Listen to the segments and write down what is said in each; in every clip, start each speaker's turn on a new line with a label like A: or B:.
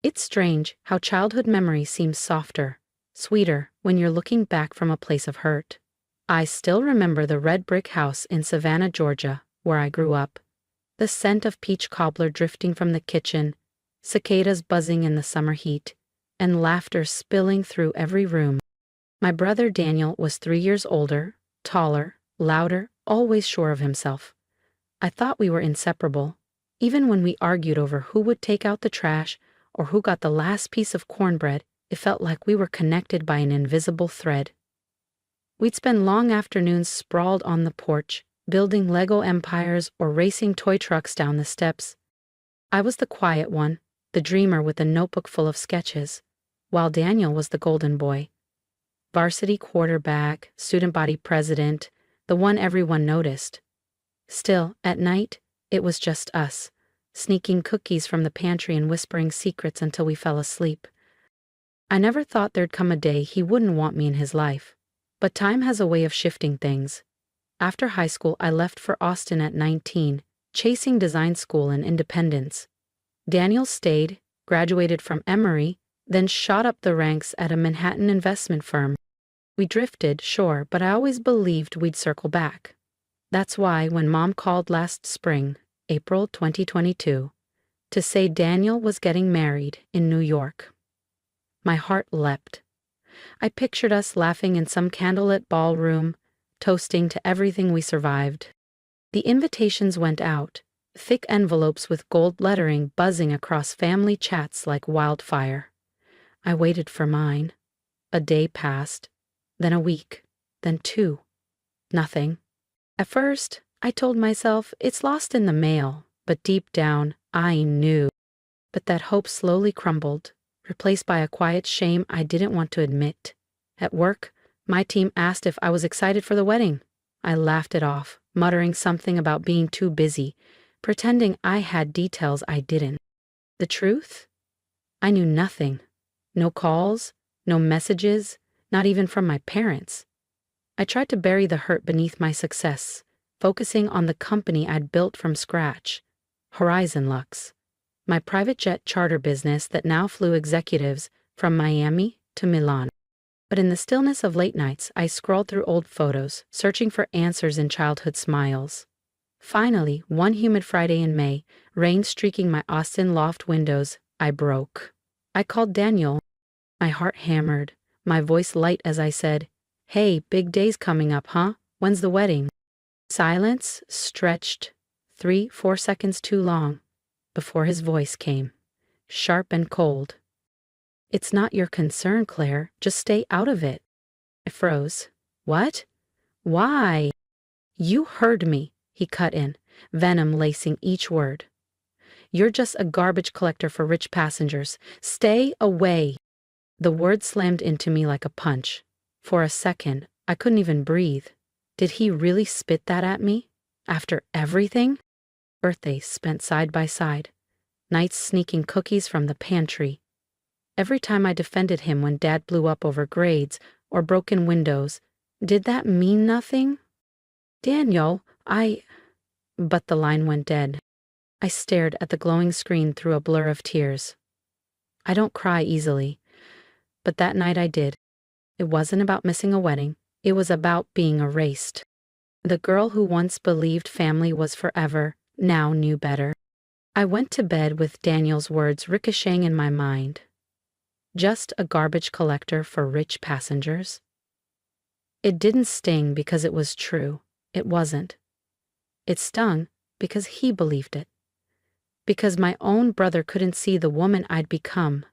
A: It's strange how childhood memory seems softer, sweeter, when you're looking back from a place of hurt. I still remember the red brick house in Savannah, Georgia, where I grew up. The scent of peach cobbler drifting from the kitchen, cicadas buzzing in the summer heat, and laughter spilling through every room. My brother Daniel was 3 years older, taller, louder, always sure of himself. I thought we were inseparable. Even when we argued over who would take out the trash or who got the last piece of cornbread, it felt like we were connected by an invisible thread. We'd spend long afternoons sprawled on the porch, building Lego empires or racing toy trucks down the steps. I was the quiet one, the dreamer with a notebook full of sketches, while Daniel was the golden boy. Varsity quarterback, student body president, the one everyone noticed. Still, at night, it was just us, sneaking cookies from the pantry and whispering secrets until we fell asleep. I never thought there'd come a day he wouldn't want me in his life. But time has a way of shifting things. After high school, I left for Austin at 19, chasing design school and independence. Daniel stayed, graduated from Emory, then shot up the ranks at a Manhattan investment firm. We drifted, sure, but I always believed we'd circle back. That's why when Mom called last spring, April 2022, to say Daniel was getting married in New York, my heart leapt. I pictured us laughing in some candlelit ballroom, toasting to everything we survived. The invitations went out, thick envelopes with gold lettering buzzing across family chats like wildfire. I waited for mine. A day passed, then a week, then 2. Nothing. At first, I told myself it's lost in the mail, but deep down, I knew. But that hope slowly crumbled, replaced by a quiet shame I didn't want to admit. At work, my team asked if I was excited for the wedding. I laughed it off, muttering something about being too busy, pretending I had details I didn't. The truth? I knew nothing. No calls, no messages, not even from my parents. I tried to bury the hurt beneath my success, focusing on the company I'd built from scratch, Horizon Lux, my private jet charter business that now flew executives from Miami to Milan. But in the stillness of late nights, I scrolled through old photos, searching for answers in childhood smiles. Finally, one humid Friday in May, rain streaking my Austin loft windows, I broke. I called Daniel. My heart hammered, my voice light as I said, "Hey, big day's coming up, huh? When's the wedding?" Silence stretched 3-4 seconds too long before his voice came, sharp and cold. "It's not your concern, Claire. Just stay out of it." I froze. "What? Why?" "You heard me," he cut in, venom lacing each word. "You're just a garbage collector for rich passengers. Stay away." The word slammed into me like a punch. For a second, I couldn't even breathe. Did he really spit that at me? After everything? Birthdays spent side by side. Nights sneaking cookies from the pantry. Every time I defended him when Dad blew up over grades or broken windows, did that mean nothing? "Daniel, But the line went dead. I stared at the glowing screen through a blur of tears. I don't cry easily, but that night I did. It wasn't about missing a wedding. It was about being erased. The girl who once believed family was forever now knew better. I went to bed with Daniel's words ricocheting in my mind. Just a garbage collector for rich passengers? It didn't sting because it was true. It wasn't. It stung because he believed it. Because my own brother couldn't see the woman I'd become.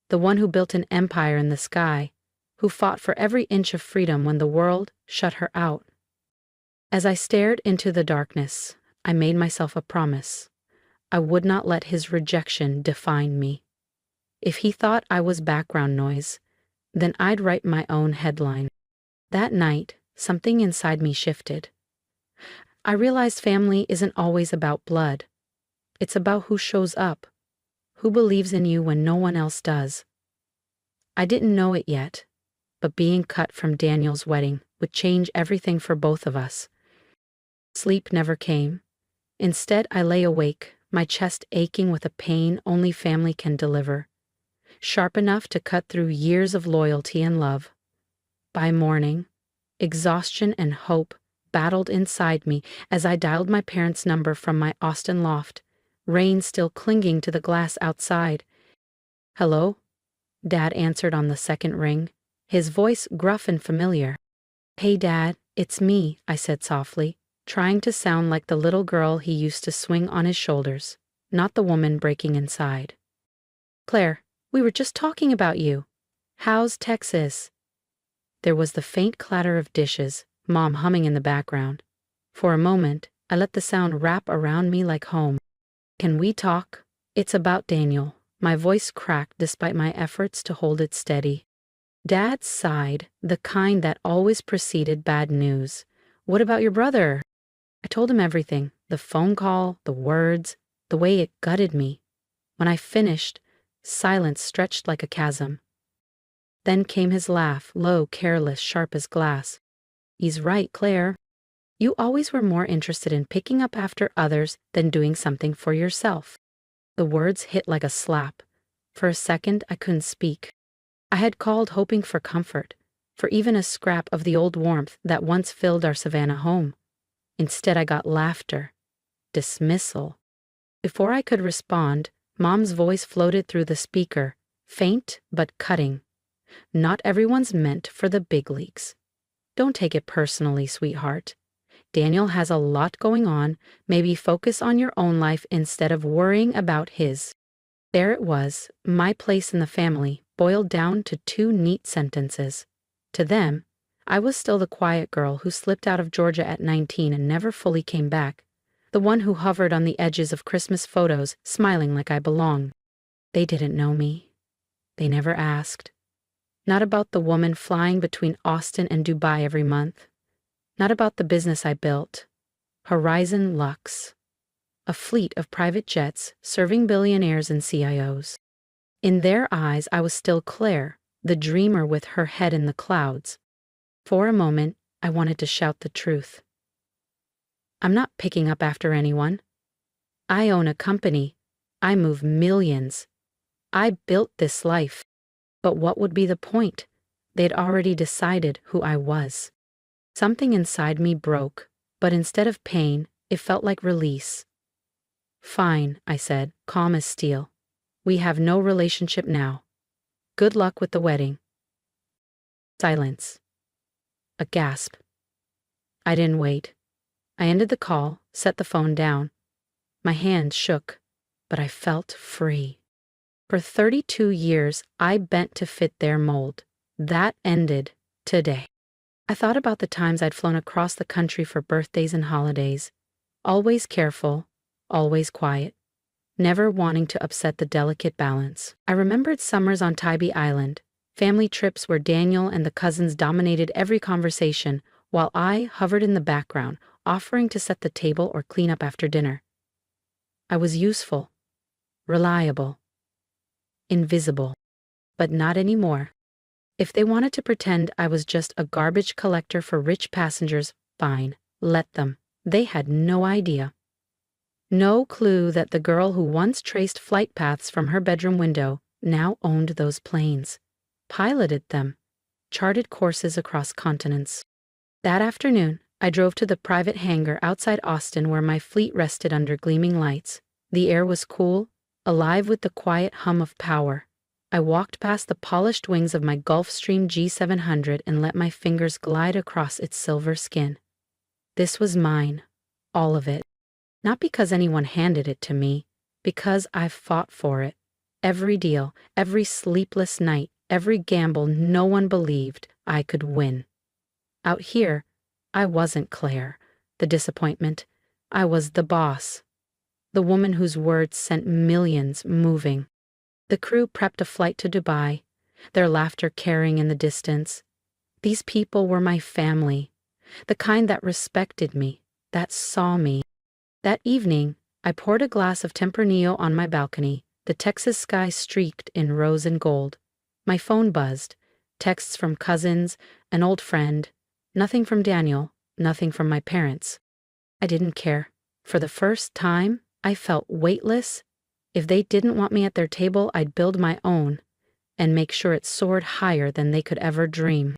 A: The one who built an empire in the sky, who fought for every inch of freedom when the world shut her out. As I stared into the darkness, I made myself a promise. I would not let his rejection define me. If he thought I was background noise, then I'd write my own headline. That night, something inside me shifted. I realized family isn't always about blood. It's about who shows up, who believes in you when no one else does. I didn't know it yet, but being cut from Daniel's wedding would change everything for both of us. Sleep never came. Instead, I lay awake, my chest aching with a pain only family can deliver. sharp enough to cut through years of loyalty and love. By morning, exhaustion and hope battled inside me as I dialed my parents' number from my Austin loft, rain still clinging to the glass outside. "Hello?" Dad answered on the second ring, his voice gruff and familiar. "Hey, Dad, it's me," I said softly, trying to sound like the little girl he used to swing on his shoulders, not the woman breaking inside. "Claire, we were just talking about you. How's Texas?" There was the faint clatter of dishes, Mom humming in the background. For a moment, I let the sound wrap around me like home. "Can we talk? It's about Daniel." My voice cracked despite my efforts to hold it steady. Dad sighed, the kind that always preceded bad news. "What about your brother?" I told him everything, the phone call, the words, the way it gutted me. When I finished, silence stretched like a chasm. Then came his laugh, low, careless, sharp as glass. "He's right, Claire. You always were more interested in picking up after others than doing something for yourself." The words hit like a slap. For a second, I couldn't speak. I had called hoping for comfort, for even a scrap of the old warmth that once filled our Savannah home. Instead, I got laughter, dismissal. Before I could respond, Mom's voice floated through the speaker, faint but cutting. "Not everyone's meant for the big leagues. Don't take it personally, sweetheart. Daniel has a lot going on. Maybe focus on your own life instead of worrying about his." There it was, my place in the family, boiled down to 2 neat sentences. To them, I was still the quiet girl who slipped out of Georgia at 19 and never fully came back, the one who hovered on the edges of Christmas photos, smiling like I belonged. They didn't know me. They never asked. Not about the woman flying between Austin and Dubai every month. Not about the business I built. Horizon Lux. A fleet of private jets serving billionaires and CIOs. In their eyes, I was still Claire, the dreamer with her head in the clouds. For a moment, I wanted to shout the truth. "I'm not picking up after anyone. I own a company. I move millions. I built this life." But what would be the point? They'd already decided who I was. Something inside me broke, but instead of pain, it felt like release. "Fine," I said, calm as steel. "We have no relationship now. Good luck with the wedding." Silence. A gasp. I didn't wait. I ended the call, set the phone down. My hands shook, but I felt free. For 32 years, I bent to fit their mold. That ended today. I thought about the times I'd flown across the country for birthdays and holidays. Always careful, always quiet, never wanting to upset the delicate balance. I remembered summers on Tybee Island, family trips where Daniel and the cousins dominated every conversation, while I hovered in the background, offering to set the table or clean up after dinner. I was useful, reliable, invisible, but not anymore. If they wanted to pretend I was just a garbage collector for rich passengers, fine, let them. They had no idea. No clue that the girl who once traced flight paths from her bedroom window now owned those planes, piloted them, charted courses across continents. That afternoon, I drove to the private hangar outside Austin where my fleet rested under gleaming lights. The air was cool, alive with the quiet hum of power. I walked past the polished wings of my Gulfstream G700 and let my fingers glide across its silver skin. This was mine, all of it. Not because anyone handed it to me, because I've fought for it. Every deal, every sleepless night, every gamble no one believed I could win. Out here, I wasn't Claire, the disappointment. I was the boss. The woman whose words sent millions moving. The crew prepped a flight to Dubai, their laughter carrying in the distance. These people were my family, the kind that respected me, that saw me. That evening, I poured a glass of Tempranillo on my balcony, the Texas sky streaked in rose and gold. My phone buzzed, texts from cousins, an old friend, nothing from Daniel, nothing from my parents. I didn't care. For the first time, I felt weightless. If they didn't want me at their table, I'd build my own. and make sure it soared higher than they could ever dream.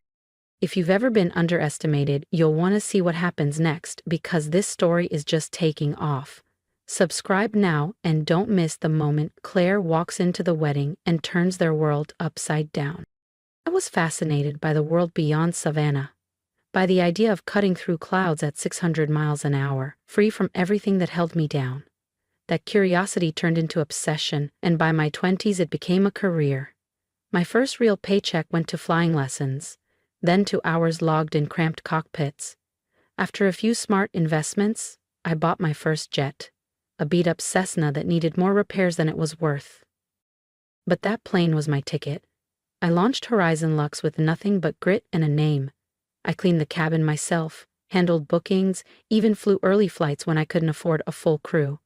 A: If you've ever been underestimated, you'll want to see what happens next because this story is just taking off. Subscribe now and don't miss the moment Claire walks into the wedding and turns their world upside down. I was fascinated by the world beyond Savannah, by the idea of cutting through clouds at 600 miles an hour, free from everything that held me down. That curiosity turned into obsession, and by my 20s it became a career. My first real paycheck went to flying lessons, then to hours logged in cramped cockpits. After a few smart investments, I bought my first jet, a beat-up Cessna that needed more repairs than it was worth. But that plane was my ticket. I launched Horizon Lux with nothing but grit and a name. I cleaned the cabin myself, handled bookings, even flew early flights when I couldn't afford a full crew.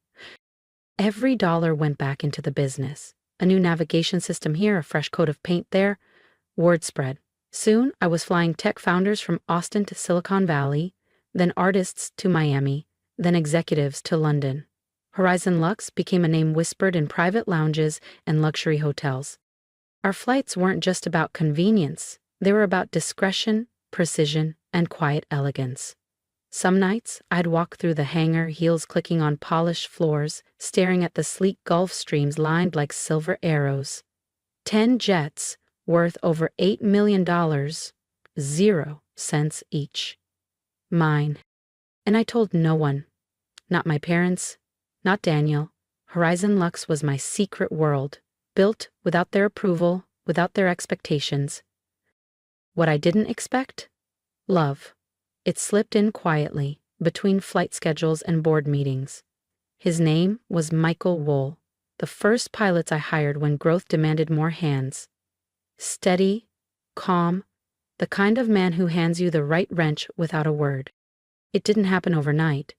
A: Every dollar went back into the business. A new navigation system here, a fresh coat of paint there. Word spread. Soon, I was flying tech founders from Austin to Silicon Valley, then artists to Miami, then executives to London. Horizon Lux became a name whispered in private lounges and luxury hotels. Our flights weren't just about convenience. They were about discretion, precision, and quiet elegance. Some nights, I'd walk through the hangar, heels clicking on polished floors, staring at the sleek Gulf Streams lined like silver arrows. 10 jets, worth over $8 million, 0 cents each. Mine. And I told no one. Not my parents, not Daniel. Horizon Lux was my secret world, built without their approval, without their expectations. What I didn't expect? Love. It slipped in quietly, between flight schedules and board meetings. His name was Michael Wohl, the first pilot I hired when growth demanded more hands. Steady, calm, the kind of man who hands you the right wrench without a word. It didn't happen overnight,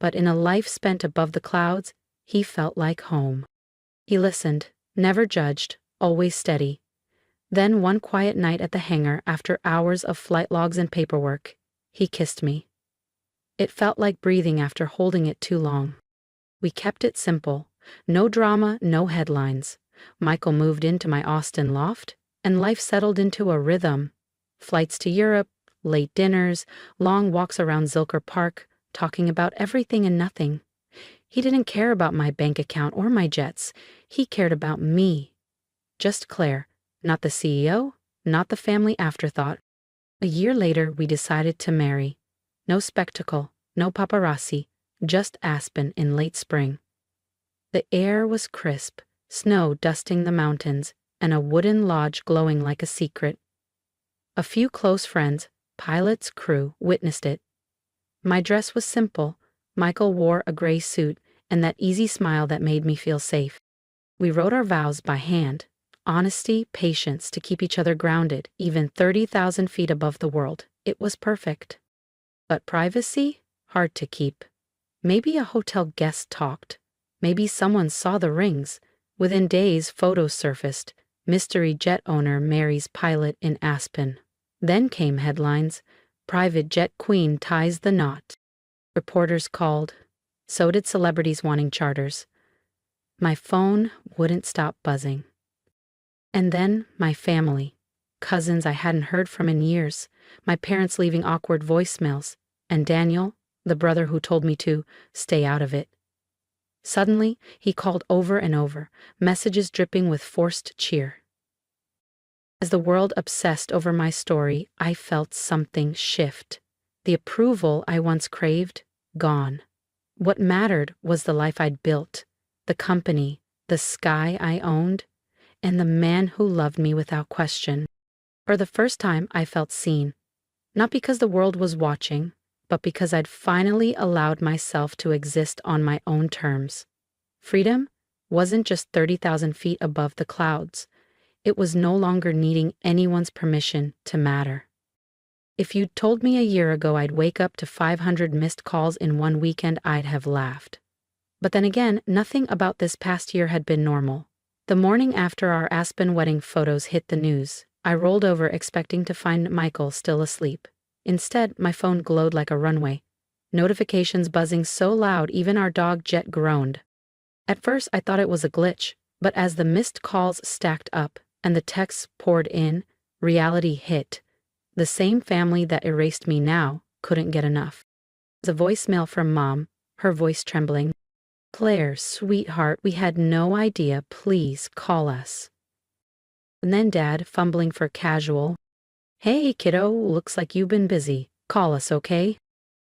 A: but in a life spent above the clouds, he felt like home. He listened, never judged, always steady. Then one quiet night at the hangar, after hours of flight logs and paperwork, he kissed me. It felt like breathing after holding it too long. We kept it simple. No drama, no headlines. Michael moved into my Austin loft, and life settled into a rhythm. Flights to Europe, late dinners, long walks around Zilker Park, talking about everything and nothing. He didn't care about my bank account or my jets. He cared about me. Just Claire, not the CEO, not the family afterthought. A year later, we decided to marry. No spectacle, no paparazzi, just Aspen in late spring. The air was crisp, snow dusting the mountains, and a wooden lodge glowing like a secret. A few close friends, pilots, crew, witnessed it. My dress was simple. Michael wore a gray suit and that easy smile that made me feel safe. We wrote our vows by hand. Honesty, patience to keep each other grounded, even 30,000 feet above the world. It was perfect. But privacy? Hard to keep. Maybe a hotel guest talked. Maybe someone saw the rings. Within days, photos surfaced. Mystery jet owner marries pilot in Aspen. Then came headlines. Private jet queen ties the knot. Reporters called. So did celebrities wanting charters. My phone wouldn't stop buzzing. And then my family. Cousins I hadn't heard from in years. My parents leaving awkward voicemails. And Daniel, the brother who told me to stay out of it. Suddenly, he called over and over, messages dripping with forced cheer. As the world obsessed over my story, I felt something shift. The approval I once craved, gone. What mattered was the life I'd built, the company, the sky I owned, and the man who loved me without question. For the first time, I felt seen. Not because the world was watching, but because I'd finally allowed myself to exist on my own terms. Freedom wasn't just 30,000 feet above the clouds. It was no longer needing anyone's permission to matter. If you'd told me a year ago I'd wake up to 500 missed calls in one weekend, I'd have laughed. But then again, nothing about this past year had been normal. The morning after our Aspen wedding photos hit the news, I rolled over expecting to find Michael still asleep. Instead, my phone glowed like a runway. Notifications buzzing so loud even our dog Jet groaned. At first, I thought it was a glitch, but as the missed calls stacked up, And the texts poured in, reality hit. The same family that erased me now couldn't get enough. The voicemail from Mom, her voice trembling. Claire, sweetheart, we had no idea. Please call us. And then Dad, fumbling for casual. Hey, kiddo, looks like you've been busy. Call us, okay?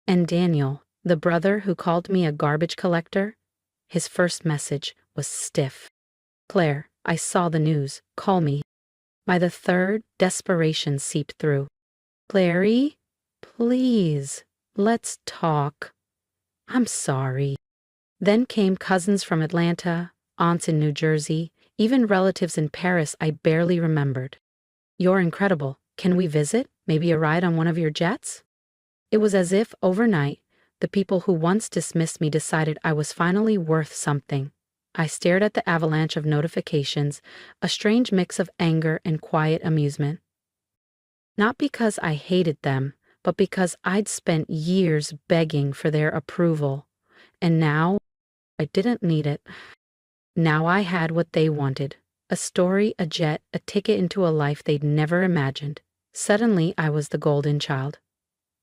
A: And Daniel, the brother who called me a garbage collector, his first message was stiff. Claire, I saw the news. Call me. By the third, desperation seeped through. Clary, please, let's talk. I'm sorry. Then came cousins from Atlanta, aunts in New Jersey, even relatives in Paris I barely remembered. You're incredible. Can we visit? Maybe a ride on one of your jets? It was as if, overnight, the people who once dismissed me decided I was finally worth something. I stared at the avalanche of notifications, a strange mix of anger and quiet amusement. Not because I hated them, but because I'd spent years begging for their approval. And now, I didn't need it. Now I had what they wanted. A story, a jet, a ticket into a life they'd never imagined. Suddenly, I was the golden child.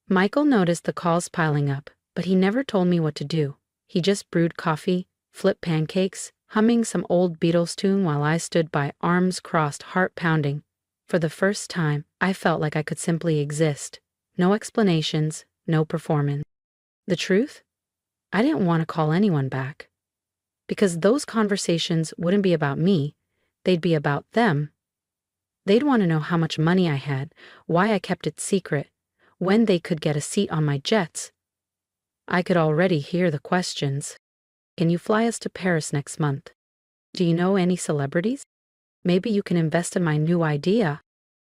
A: Michael noticed the calls piling up, but he never told me what to do. He just brewed coffee, flipped pancakes, humming some old Beatles tune while I stood by, arms crossed, heart pounding. For the first time, I felt like I could simply exist. No explanations, no performance. The truth? I didn't want to call anyone back. Because those conversations wouldn't be about me, they'd be about them. They'd want to know how much money I had, why I kept it secret, when they could get a seat on my jets. I could already hear the questions. Can you fly us to Paris next month? Do you know any celebrities? Maybe you can invest in my new idea.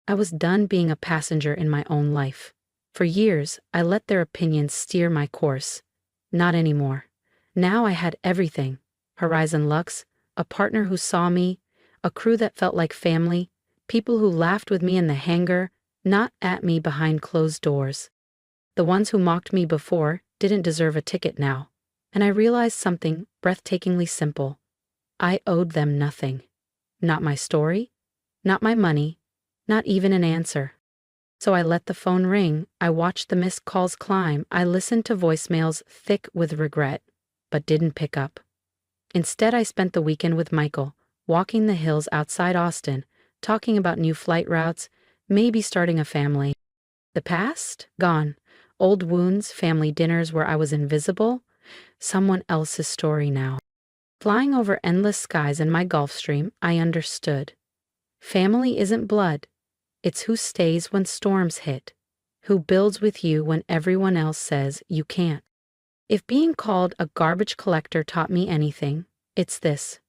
A: I was done being a passenger in my own life. For years, I let their opinions steer my course. Not anymore. Now I had everything. Horizon Lux, a partner who saw me, a crew that felt like family, people who laughed with me in the hangar, not at me behind closed doors. The ones who mocked me before didn't deserve a ticket now. And I realized something breathtakingly simple. I owed them nothing. Not my story, not my money, not even an answer. So I let the phone ring, I watched the missed calls climb, I listened to voicemails thick with regret, but didn't pick up. Instead, I spent the weekend with Michael, walking the hills outside Austin, talking about new flight routes, maybe starting a family. The past? Gone. Old wounds, family dinners where I was invisible, someone else's story now. Flying over endless skies in my Gulfstream, I understood. Family isn't blood. It's who stays when storms hit, who builds with you when everyone else says you can't. If being called a garbage collector taught me anything, it's this.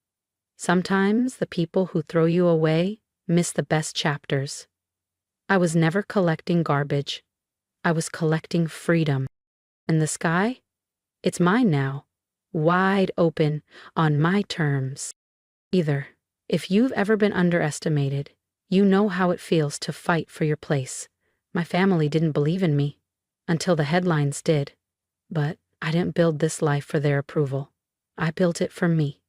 A: Sometimes the people who throw you away miss the best chapters. I was never collecting garbage. I was collecting freedom. And the sky? It's mine now. Wide open, on my terms. If you've ever been underestimated, you know how it feels to fight for your place. My family didn't believe in me, until the headlines did. But I didn't build this life for their approval. I built it for me.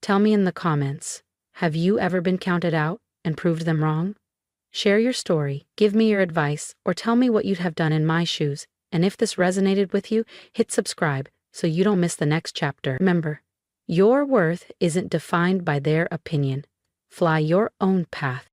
A: Tell me in the comments, have you ever been counted out and proved them wrong? Share your story, give me your advice, or tell me what you'd have done in my shoes. And if this resonated with you, hit subscribe so you don't miss the next chapter. Remember, your worth isn't defined by their opinion. Fly your own path.